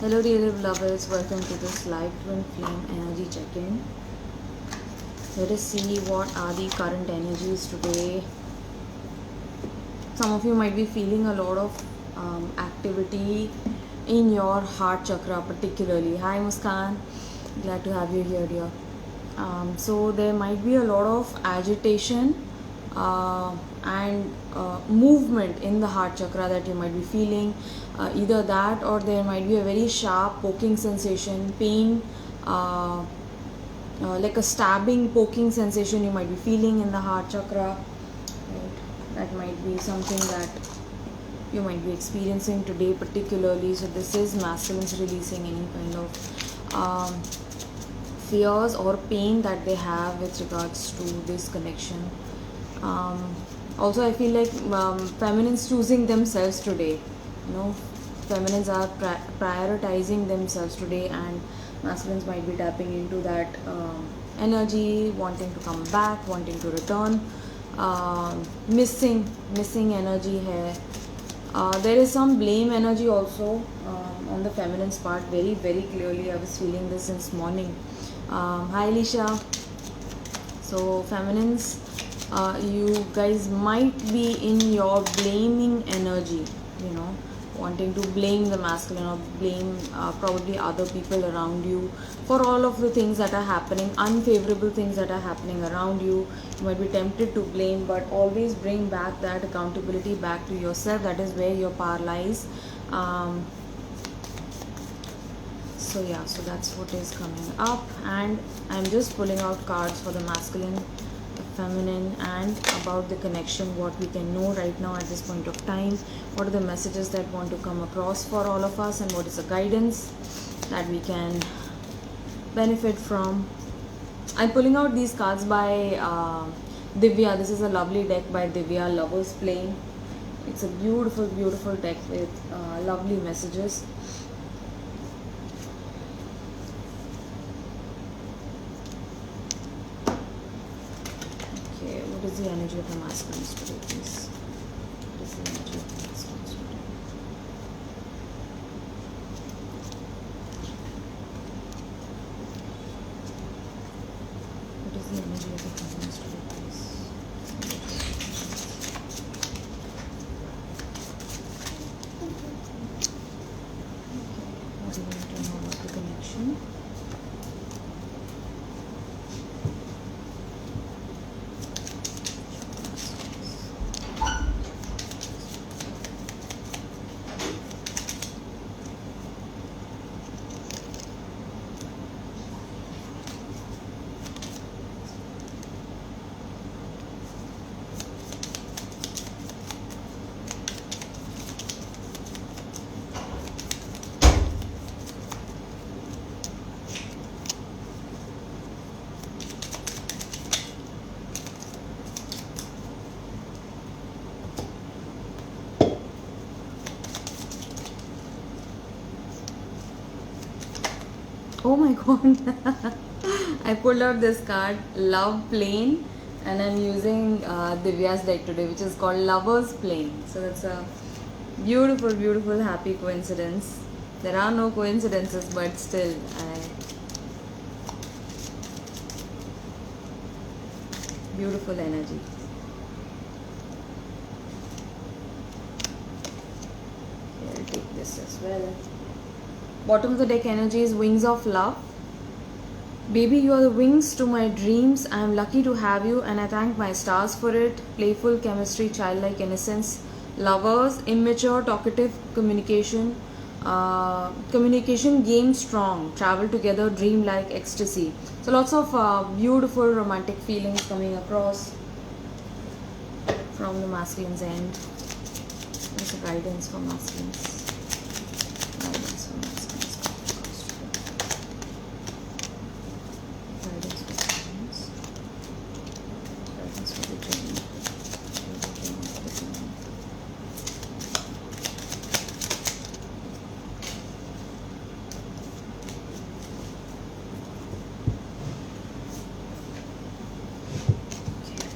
Hello dear lovers, welcome to this live twin flame energy check-in. Let us see what are the current energies today. Some of you might be feeling a lot of activity in your heart chakra particularly. Hi Muskan, glad to have you here dear. So there might be a lot of agitation and movement in the heart chakra that you might be feeling. Either that or there might be a very sharp poking sensation, pain, like a stabbing poking sensation you might be feeling in the heart chakra. Right? That might be something that you might be experiencing today particularly. So this is masculines releasing any kind of fears or pain that they have with regards to this connection. Also I feel like feminines choosing themselves today. Feminines are prioritizing themselves today, and masculines might be tapping into that energy, wanting to come back, wanting to return, missing energy here. There is some blame energy also on the feminine's part. Very clearly I was feeling this since morning. Hi Alicia. So feminines, you guys might be in your blaming energy, wanting to blame the masculine or blame probably other people around you for all of the things that are happening, unfavorable things that are happening around you. You might be tempted to blame, but always bring back that accountability back to yourself. That is where your power lies. So that's what is coming up, and I'm just pulling out cards for the masculine, the feminine, and about the connection, what we can know right now at this point of time, what are the messages that want to come across for all of us, and what is the guidance that we can benefit from. I'm pulling out these cards by Divya. This is a lovely deck by Divya, Lovers Plane. It's a beautiful deck with lovely messages. What is the energy of the masculines today, please? What is the energy of the masculines today? What is the energy of the feminines today, please? What do you want to know about the connection? Oh my god, I pulled out this card, Love Plane, and I'm using Divya's deck today, which is called Lover's Plane. So that's a beautiful, happy coincidence. There are no coincidences, but still, beautiful energy. Okay, I'll take this as well. Bottom of the deck energy is Wings of Love. Baby, you are the wings to my dreams. I am lucky to have you, and I thank my stars for it. Playful chemistry, childlike innocence. Lovers, immature, talkative communication. Communication game strong. Travel together, dream like ecstasy. So lots of beautiful romantic feelings coming across from the masculine's end. There's a guidance for masculines. Guidance for masculines.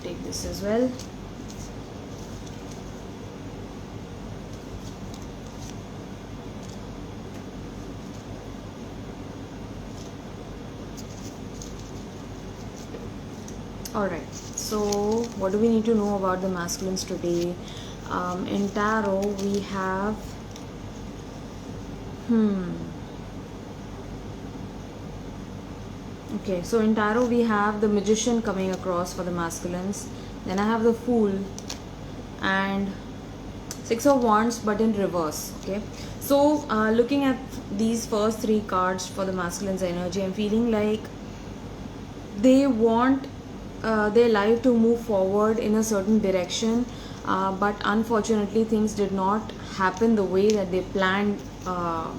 Take this as well. Alright, so what do we need to know about the masculines today? In tarot we have okay, so in tarot we have the magician coming across for the masculines, then I have the fool and six of wands but in reverse. Okay, so looking at these first three cards for the masculine's energy, I'm feeling like they want their life to move forward in a certain direction, but unfortunately things did not happen the way that they planned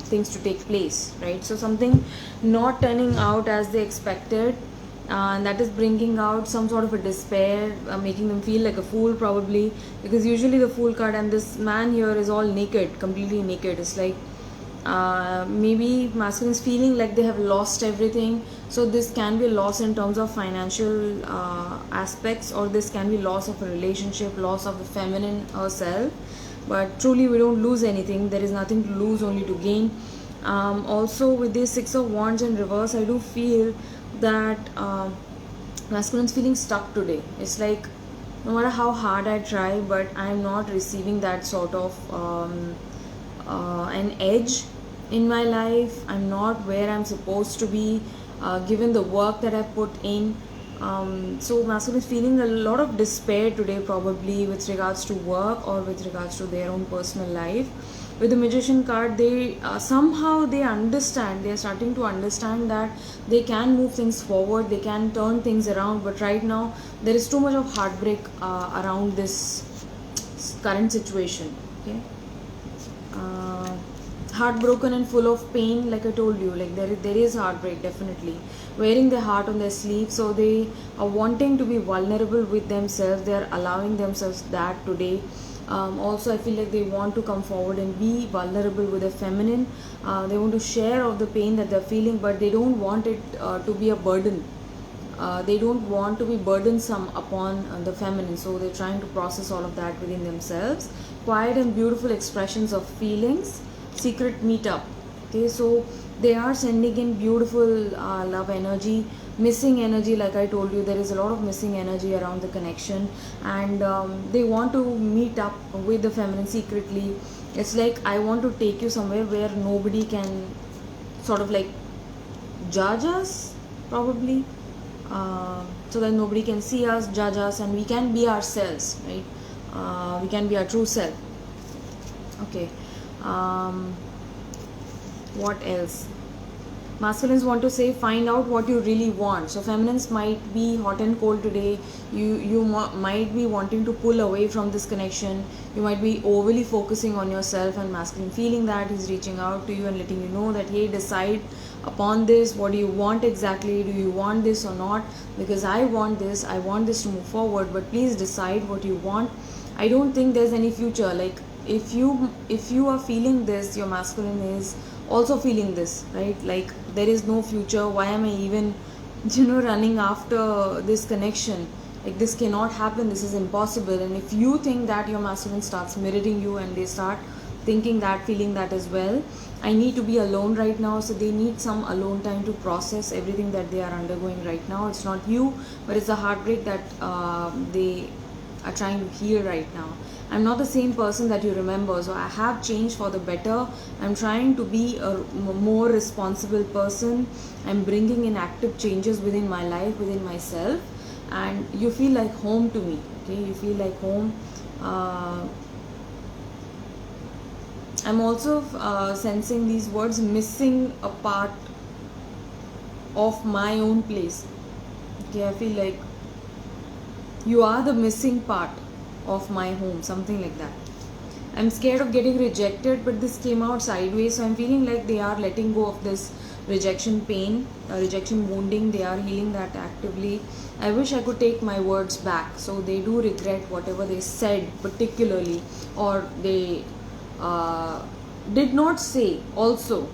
things to take place, right? So something not turning out as they expected, and that is bringing out some sort of a despair, making them feel like a fool probably, because usually the fool card and this man here is all naked, completely naked. It's like maybe masculines feeling like they have lost everything. So this can be a loss in terms of financial aspects, or this can be loss of a relationship, loss of the feminine herself. But truly we don't lose anything, there is nothing to lose, only to gain. Also with this six of wands in reverse, I do feel that masculine's feeling stuck today. It's like no matter how hard I try, but I'm not receiving that sort of an edge in my life. I'm not where I'm supposed to be, given the work that I put in. So masculine is feeling a lot of despair today, probably with regards to work or with regards to their own personal life. With the magician card, they somehow they understand, they are starting to understand that they can move things forward, they can turn things around, but right now there is too much of heartbreak around this current situation. Okay, heartbroken and full of pain, like I told you, like there is heartbreak, definitely wearing their heart on their sleeve. So they are wanting to be vulnerable with themselves, they are allowing themselves that today. Also I feel like they want to come forward and be vulnerable with the feminine. They want to share of the pain that they're feeling, but they don't want it to be a burden. They don't want to be burdensome upon the feminine, so they're trying to process all of that within themselves. Quiet and beautiful expressions of feelings, secret meetup. Okay, so they are sending in beautiful love energy, missing energy. Like I told you, there is a lot of missing energy around the connection, and they want to meet up with the feminine secretly. It's like, I want to take you somewhere where nobody can sort of like judge us, probably, so that nobody can see us, judge us, and we can be ourselves, right? We can be our true self. Okay, what else? Masculines want to say, find out what you really want. So feminines might be hot and cold today. You might be wanting to pull away from this connection. You might be overly focusing on yourself, and masculine feeling that he's reaching out to you and letting you know that, hey, decide upon this. What do you want exactly? Do you want this or not? Because I want this to move forward, but please decide what you want. I don't think there's any future. Like if you are feeling this, your masculine is also feeling this, right? Like there is no future. Why am I even running after this connection? Like this cannot happen, this is impossible. And if you think that, your masculine starts mirroring you, and they start thinking that, feeling that as well. I need to be alone right now. So they need some alone time to process everything that they are undergoing right now. It's not you, but it's the heartbreak that they are trying to heal right now. I'm not the same person that you remember, so I have changed for the better. I'm trying to be a more responsible person. I'm bringing in active changes within my life, within myself, and you feel like home to me. Okay, you feel like home. I'm also sensing these words, missing a part of my own place. Okay, I feel like you are the missing part of my home, something like that. I'm scared of getting rejected, but this came out sideways, so I'm feeling like they are letting go of this rejection pain, rejection wounding. They are healing that actively. I wish I could take my words back. So they do regret whatever they said particularly, or they did not say also,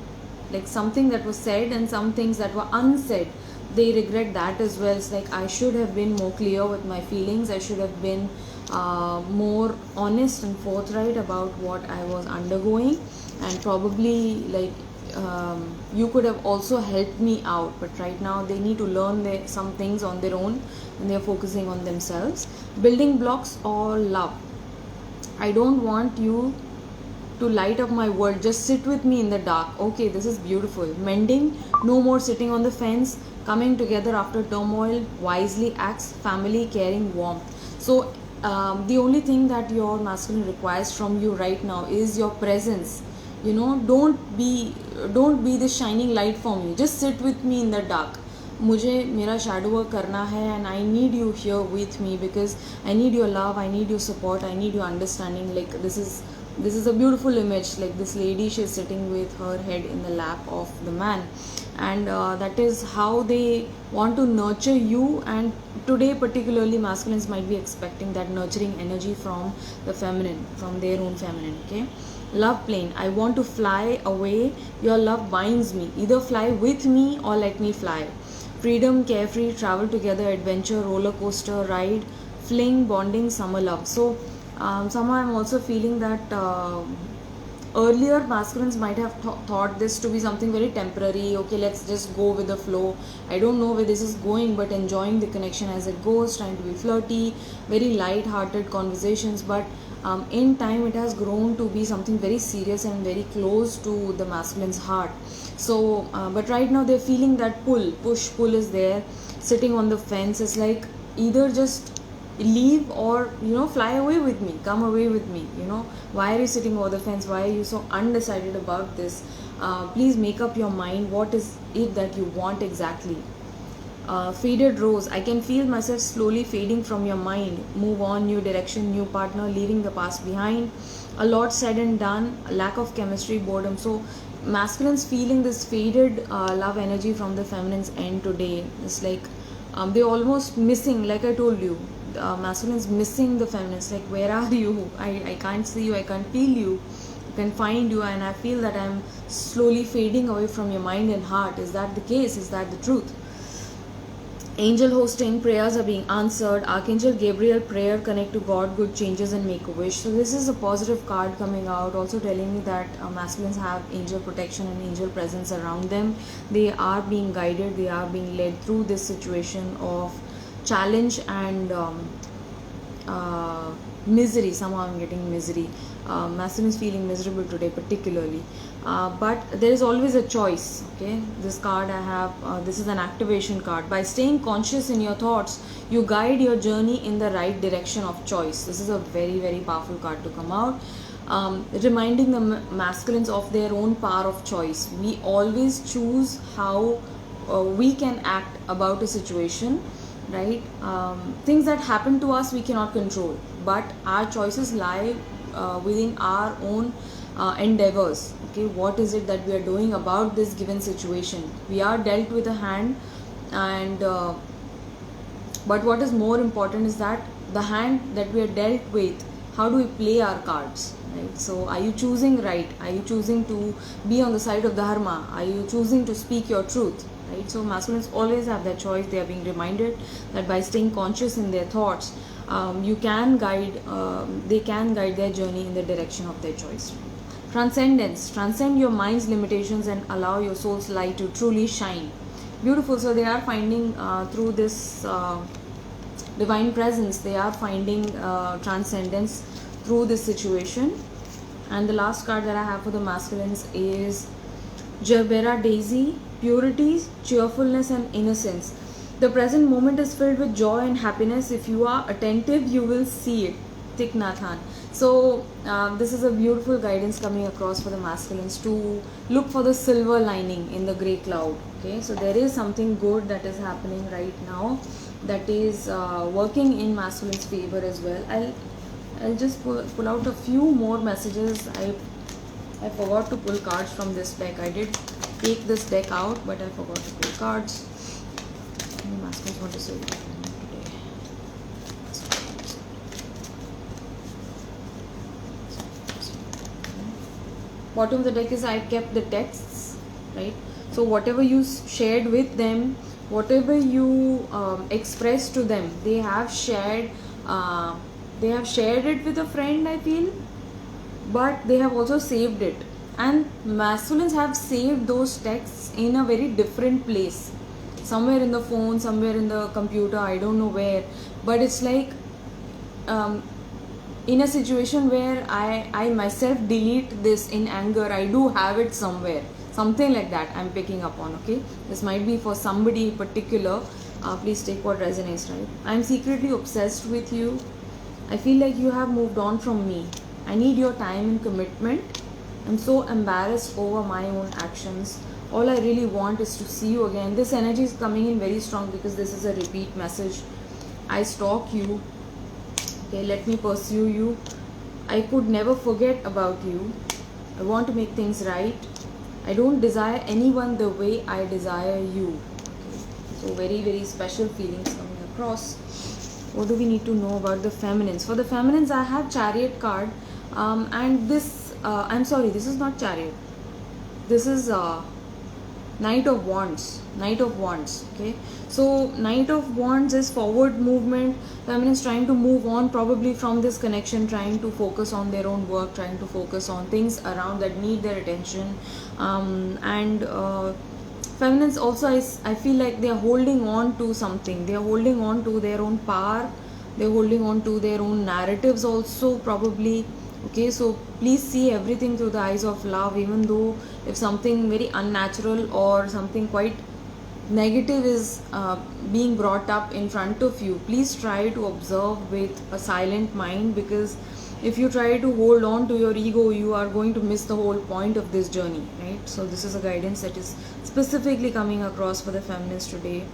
like something that was said and some things that were unsaid. They regret that as well. It's like, I should have been more clear with my feelings. I should have been more honest and forthright about what I was undergoing, and probably like you could have also helped me out, but right now they need to learn some things on their own, and they're focusing on themselves. Building blocks or love. I don't want you to light up my world, just sit with me in the dark. Okay, this is beautiful. Mending, no more sitting on the fence. Coming together after turmoil, wisely acts, family, caring, warmth. So the only thing that your masculine requires from you right now is your presence. Don't be this shining light for me. Just sit with me in the dark. मुझे मेरा shadow work करना है, and I need you here with me, because I need your love, I need your support, I need your understanding. Like this is a beautiful image. Like this lady, she's sitting with her head in the lap of the man, and that is how they want to nurture you. And today particularly masculines might be expecting that nurturing energy from the feminine, from their own feminine. Okay, love plane. I want to fly away, your love binds me. Either fly with me or let me fly. Freedom, carefree, travel together, adventure, roller coaster ride, fling, bonding, summer love. So somehow I'm also feeling that earlier masculines might have thought this to be something very temporary. Okay, let's just go with the flow. I don't know where this is going, but enjoying the connection as it goes, trying to be flirty, very light-hearted conversations. But in time it has grown to be something very serious and very close to the masculine's heart. So but right now they're feeling that pull is there, sitting on the fence. It's like either just leave or fly away with me, come away with me. Why are you sitting over the fence? Why are you so undecided about this? Please make up your mind. What is it that you want exactly? Faded rose. I can feel myself slowly fading from your mind. Move on, new direction, new partner, leaving the past behind. A lot said and done, lack of chemistry, boredom. So masculines feeling this faded love energy from the feminine's end today. It's like they're almost missing, like I told you. Masculines missing the feminines. Like, where are you? I can't see you, I can't feel you, I can find you, and I feel that I'm slowly fading away from your mind and heart. Is that the case? Is that the truth? Angel hosting, prayers are being answered. Archangel Gabriel, prayer, connect to God, good changes, and make a wish. So this is a positive card coming out, also telling me that masculines have angel protection and angel presence around them. They are being guided, they are being led through this situation of challenge and misery. Somehow I'm getting misery. Masculine is feeling miserable today particularly, but there is always a choice. Okay, this card I have, this is an activation card. By staying conscious in your thoughts, you guide your journey in the right direction of choice. This is a very, very powerful card to come out, reminding the masculines of their own power of choice. We always choose how we can act about a situation, right? Things that happen to us we cannot control, but our choices lie within our own endeavors. Okay, what is it that we are doing about this given situation? We are dealt with a hand, and but what is more important is that the hand that we are dealt with, how do we play our cards, right? So are you choosing right? Are you choosing to be on the side of dharma? Are you choosing to speak your truth, right? So masculines always have that choice. They are being reminded that by staying conscious in their thoughts, they can guide their journey in the direction of their choice. Transcendence. Transcend your mind's limitations and allow your soul's light to truly shine. Beautiful. So they are finding through this divine presence, they are finding transcendence through this situation. And the last card that I have for the masculines is Gerbera Daisy, purity, cheerfulness, and innocence. The present moment is filled with joy and happiness. If you are attentive, you will see it. Thich Nhat Hanh. So this is a beautiful guidance coming across for the masculines to look for the silver lining in the grey cloud. Okay, so there is something good that is happening right now that is working in masculine's favor as well. I'll just pull out a few more messages. I forgot to pull cards from this deck. I did take this deck out, but I forgot to pull cards. The masculines want to say today. Bottom of the deck is I kept the texts, right? So whatever you shared with them, whatever you expressed to them, they have shared it with a friend, I feel, but they have also saved it. and masculines have saved those texts in a very different place, somewhere in the phone, somewhere in the computer, I don't know where, but it's like in a situation where I myself delete this in anger, I do have it somewhere, something like that I'm picking up on. Okay, this might be for somebody particular. Please take what resonates, right? I'm secretly obsessed with you. I feel like you have moved on from me. I need your time and commitment. I'm so embarrassed over my own actions. All I really want is to see you again. This energy is coming in very strong because this is a repeat message. I stalk you. Okay, let me pursue you. I could never forget about you. I want to make things right. I don't desire anyone the way I desire you. Okay, so very, very special feelings coming across. What do we need to know about the feminines? For the feminines, I have Chariot card, and this, I'm sorry, this is not Chariot. This is Knight of Wands. Knight of Wands. Okay, so Knight of Wands is forward movement. Feminines trying to move on probably from this connection, trying to focus on their own work, trying to focus on things around that need their attention, and feminines also, I feel like they are holding on to something. They are holding on to their own power. They're holding on to their own narratives also probably. Okay, so please see everything through the eyes of love, even though if something very unnatural or something quite negative is being brought up in front of you, please try to observe with a silent mind, because if you try to hold on to your ego, you are going to miss the whole point of this journey, right? So this is a guidance that is specifically coming across for the feminines today.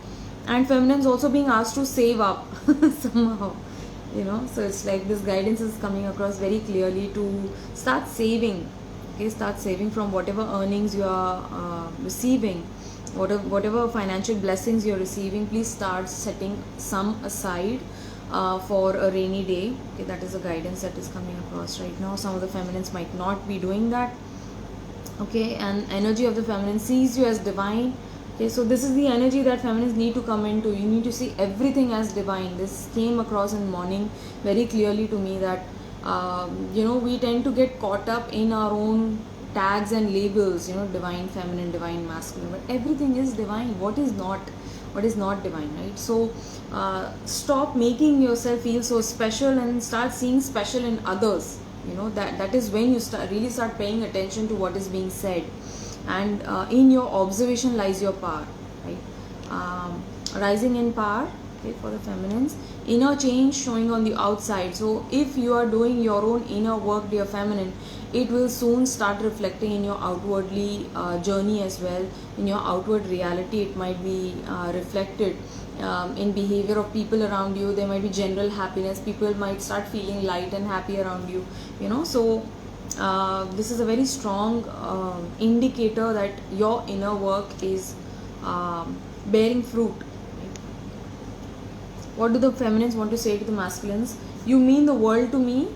And feminines also being asked to save up somehow, you know, so it's like this guidance is coming across very clearly to start saving. Okay, start saving from whatever earnings you are receiving, whatever financial blessings you're receiving. Please start setting some aside for a rainy day. Okay, that is a guidance that is coming across right now. Some of the feminines might not be doing that. Okay, and energy of the feminine sees you as divine. Okay, so this is the energy that feminists need to come into. You need to see everything as divine. This came across in morning very clearly to me that you know, we tend to get caught up in our own tags and labels, you know, divine feminine, divine masculine, but everything is divine. What is not divine, right? So stop making yourself feel so special and start seeing special in others. You know, that is when you really start paying attention to what is being said, and in your observation lies your power, right? Rising in power. Okay, for the feminines, inner change showing on the outside. So if you are doing your own inner work, dear feminine, it will soon start reflecting in your outwardly journey as well. In your outward reality, it might be reflected in behavior of people around you. There might be general happiness. People might start feeling light and happy around you, you know. So this is a very strong indicator that your inner work is bearing fruit. What do the feminines want to say to the masculines? You mean the world to me.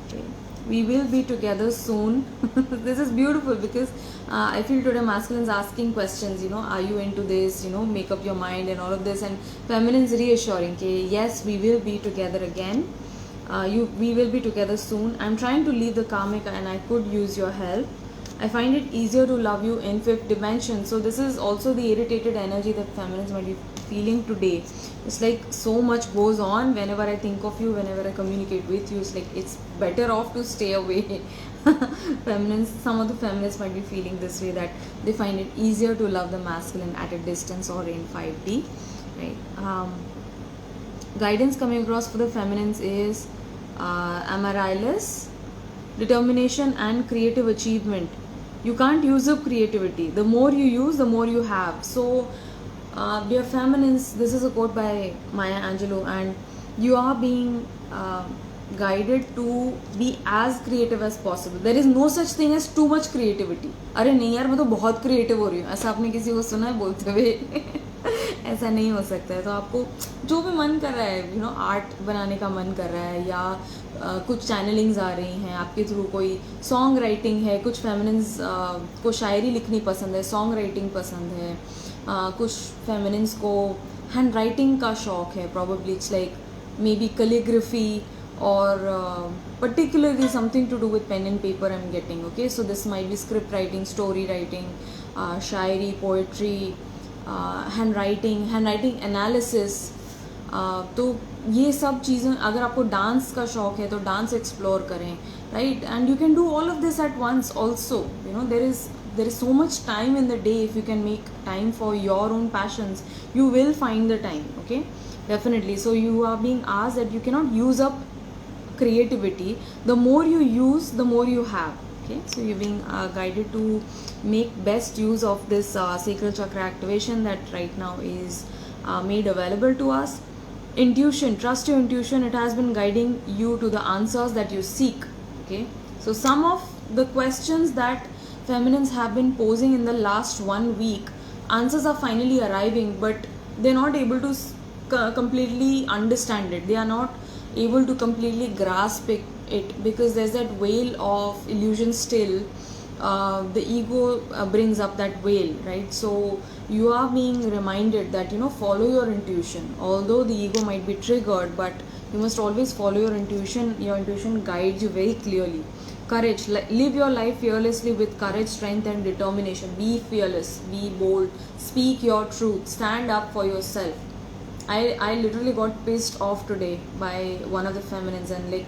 Okay. We will be together soon. This is beautiful because I feel today masculines asking questions, you know, are you into this, you know, make up your mind and all of this, and feminines reassuring, okay, yes, we will be together again. We will be together soon. I'm trying to leave the karmic and I could use your help. I find it easier to love you in fifth dimension. So this is also the irritated energy that feminines might be feeling today. It's like so much goes on whenever I think of you, whenever I communicate with you. It's like it's better off to stay away. Feminines, some of the feminists might be feeling this way, that they find it easier to love the masculine at a distance or in 5D, right? Guidance coming across for the feminines is amaryllis, determination and creative achievement. You can't use up creativity. The more you use, the more you have. So dear feminines, this is a quote by Maya Angelou, and you are being guided to be as creative as possible. There is no such thing as too much creativity. अरे नहीं यार, मैं तो बहुत creative हो रही हूँ, ऐसा आपने किसी को सुना है बोलते हुए? ऐसा नहीं हो सकता है. तो आपको जो भी मन कर रहा है, यू नो, आर्ट बनाने का मन कर रहा है, या कुछ चैनलिंग्स आ रही हैं आपके थ्रू, कोई सॉन्ग राइटिंग है, कुछ फेमिनिन्स को शायरी लिखनी पसंद है, सॉन्ग राइटिंग पसंद है, कुछ फेमिनिन्स को हैंड राइटिंग का शौक है, probably it's like may be calligraphy or particularly something to do with pen and paper I'm getting. Okay, so this might be script writing, story writing, Shayari, poetry, handwriting analysis. तो ये सब चीज़ें, अगर आपको dance का शौक है तो डांस एक्सप्लोर करें, right? And you can do all of this eight once also. You know, there is so much time in the day. If you can make time for your own passions, you will find the time. Okay, definitely. So you are being asked that you cannot use up creativity. The more you use, the more you have. Okay, so you're being guided to make best use of this sacral chakra activation that right now is made available to us. Intuition, trust your intuition. It has been guiding you to the answers that you seek. Okay, so some of the questions that feminines have been posing in the last 1 week, answers are finally arriving, but they're not able to completely understand it. They are not able to completely grasp it because there's that veil of illusion still. The ego brings up that veil, right? So you are being reminded that, you know, follow your intuition. Although the ego might be triggered, but you must always follow your intuition. Your intuition guides you very clearly. Courage, live your life fearlessly with courage, strength and determination. Be fearless, be bold, speak your truth, stand up for yourself. I literally got pissed off today by one of the feminines, and like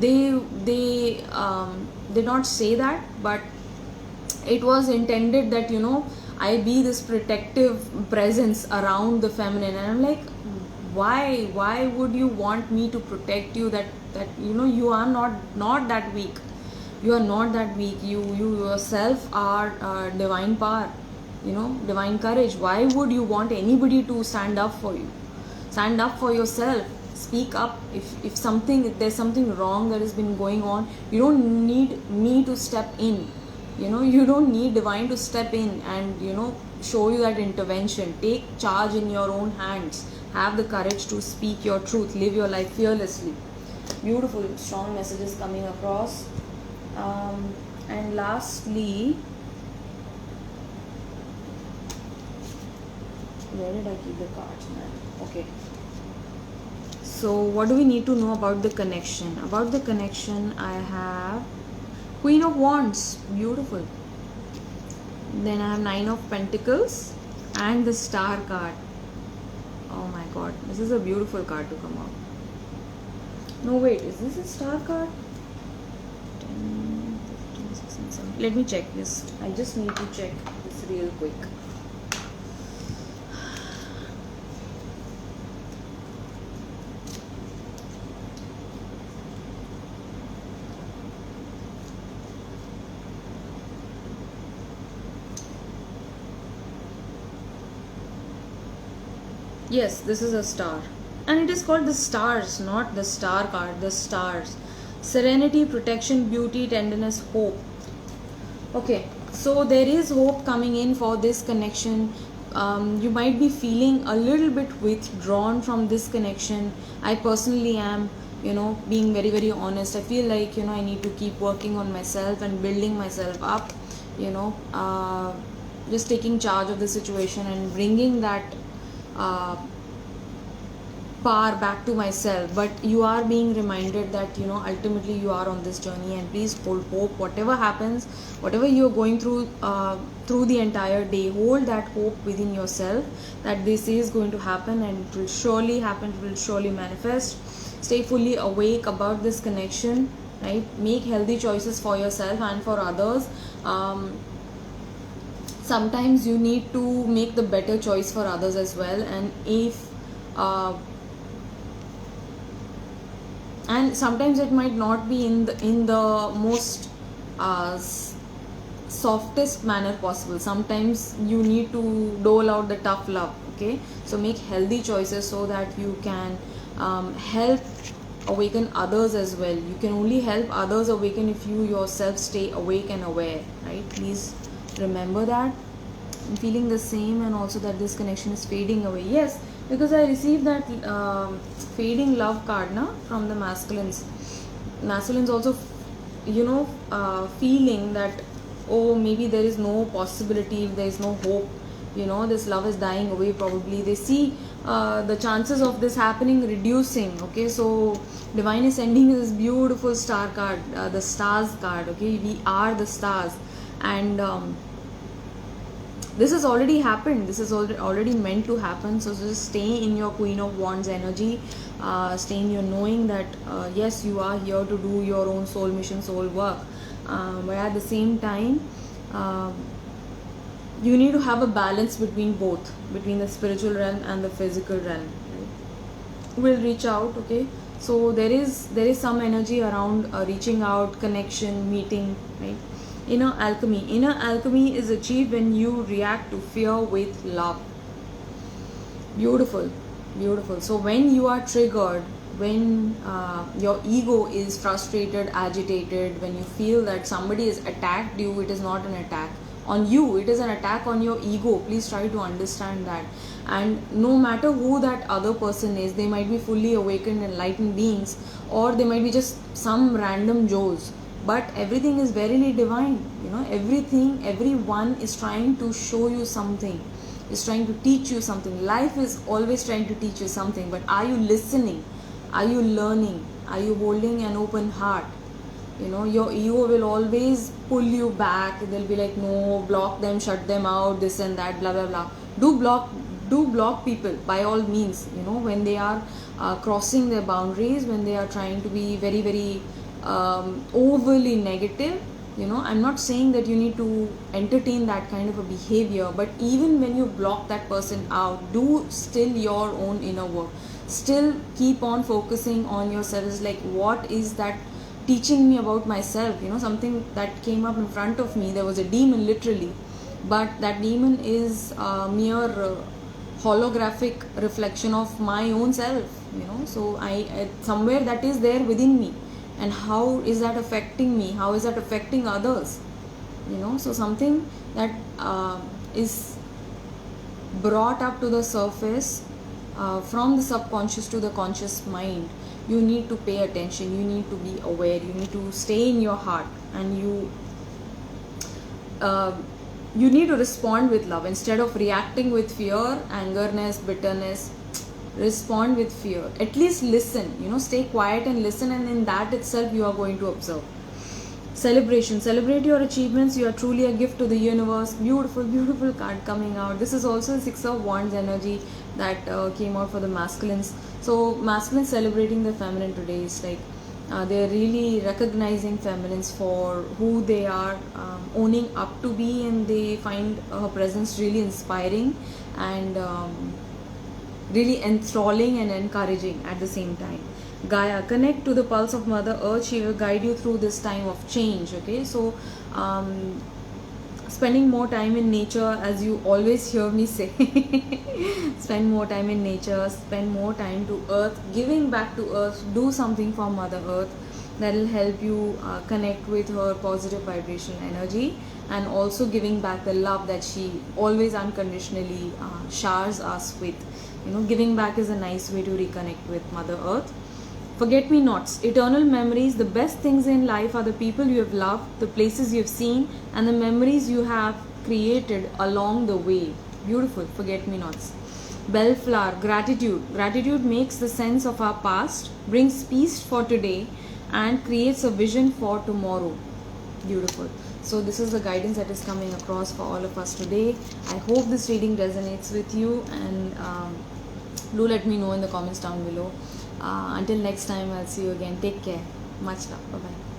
they did not say that, but it was intended that, you know, I be this protective presence around the feminine. And I'm like, why would you want me to protect you? That you know, you are not that weak. You are not that weak. You yourself are divine power, you know, divine courage. Why would you want anybody to stand up for you? Stand up for yourself. Speak up. If there's something wrong that has been going on, you don't need me to step in. You know, you don't need divine to step in and, you know, show you that intervention. Take charge in your own hands. Have the courage to speak your truth. Live your life fearlessly. Beautiful, strong messages coming across. And lastly, where did I keep the cards, man? Okay. So what do we need to know about the connection? About the connection, I have Queen of Wands. Beautiful. Then I have Nine of Pentacles and the Star card. Oh my god, this is a beautiful card to come out. No, wait, is this a Star card? 10, 15, 16, 17. Let me check this. I just need to check this real quick. Yes, this is a star. And it is called the stars, not the star card, the stars. Serenity, protection, beauty, tenderness, hope. Okay, so there is hope coming in for this connection. You might be feeling a little bit withdrawn from this connection. I personally am, you know, being very, very honest. I feel like, you know, I need to keep working on myself and building myself up, you know, just taking charge of the situation and bringing that power back to myself. But you are being reminded that, you know, ultimately you are on this journey, and please hold hope. Whatever happens, whatever you're going through the entire day, hold that hope within yourself that this is going to happen, and it will surely happen, it will surely manifest. Stay fully awake about this connection, right? Make healthy choices for yourself and for others. Sometimes you need to make the better choice for others as well, and and sometimes it might not be in the most softest manner possible. Sometimes you need to dole out the tough love. Okay, so make healthy choices so that you can help awaken others as well. You can only help others awaken if you yourself stay awake and aware, right? Please remember that. I'm feeling the same, and also that this connection is fading away. Yes, because I received that fading love card from the masculines. Masculines also, you know, feeling that, oh, maybe there is no possibility, there is no hope, you know, this love is dying away. Probably they see the chances of this happening reducing. Okay, so divine is sending this beautiful star card, the stars card. Okay, we are the stars, and this has already happened. This is already meant to happen. So just stay in your Queen of Wands energy. Stay in your knowing that yes, you are here to do your own soul mission, soul work, but at the same time you need to have a balance between both, between the spiritual realm and the physical realm, right? Will reach out. Okay, so there is some energy around reaching out, connection, meeting, right? Inner alchemy is achieved when you react to fear with love. Beautiful. So when you are triggered, when your ego is frustrated, agitated, when you feel that somebody has attacked you, it is not an attack on you, it is an attack on your ego. Please try to understand that. And no matter who that other person is, they might be fully awakened, enlightened beings, or they might be just some random Joes, but everything is verily divine. Everyone is trying to show you something, is trying to teach you something. Life is always trying to teach you something, but are you listening? Are you learning? Are you holding an open heart? Your ego will always pull you back. They'll be like, no, block them, shut them out, this and that, blah blah blah. Do block people by all means, when they are crossing their boundaries, when they are trying to be very very overly negative. I'm not saying that you need to entertain that kind of a behavior, but even when you block that person out, do still your own inner work. Still keep on focusing on yourself. It's like, what is that teaching me about myself? Something that came up in front of me, there was a demon literally, but that demon is a mere holographic reflection of my own self. So I somewhere that is there within me, and how is that affecting me? How is that affecting others? So something that is brought up to the surface from the subconscious to the conscious mind. You need to pay attention, you need to be aware, you need to stay in your heart, and you need to respond with love instead of reacting with fear, angerness, bitterness. Respond with fear. At least listen, stay quiet and listen, and in that itself you are going to observe. Celebration. Celebrate your achievements. You are truly a gift to the universe. Beautiful card coming out. This is also a 6 of Wands energy that came out for the masculines. So masculines celebrating the feminine today is like they're really recognizing feminines for who they are, owning up to be, and they find her presence really inspiring and really enthralling and encouraging at the same time. Gaia, connect to the pulse of Mother Earth. She will guide you through this time of change. Okay, so spending more time in nature, as you always hear me say. Spend more time in nature, spend more time to earth, giving back to earth. Do something for Mother Earth that will help you connect with her positive vibrational energy, and also giving back the love that she always unconditionally showers us with. Giving back is a nice way to reconnect with Mother Earth. Forget me nots, eternal memories. The best things in life are the people you have loved, the places you have seen, and the memories you have created along the way. Beautiful. Forget me nots. Bellflower, gratitude. Gratitude makes the sense of our past, brings peace for today, and creates a vision for tomorrow. Beautiful. So this is the guidance that is coming across for all of us today. I hope this reading resonates with you, and do let me know in the comments down below. Until next time, I'll see you again. Take care. Much love. Bye bye.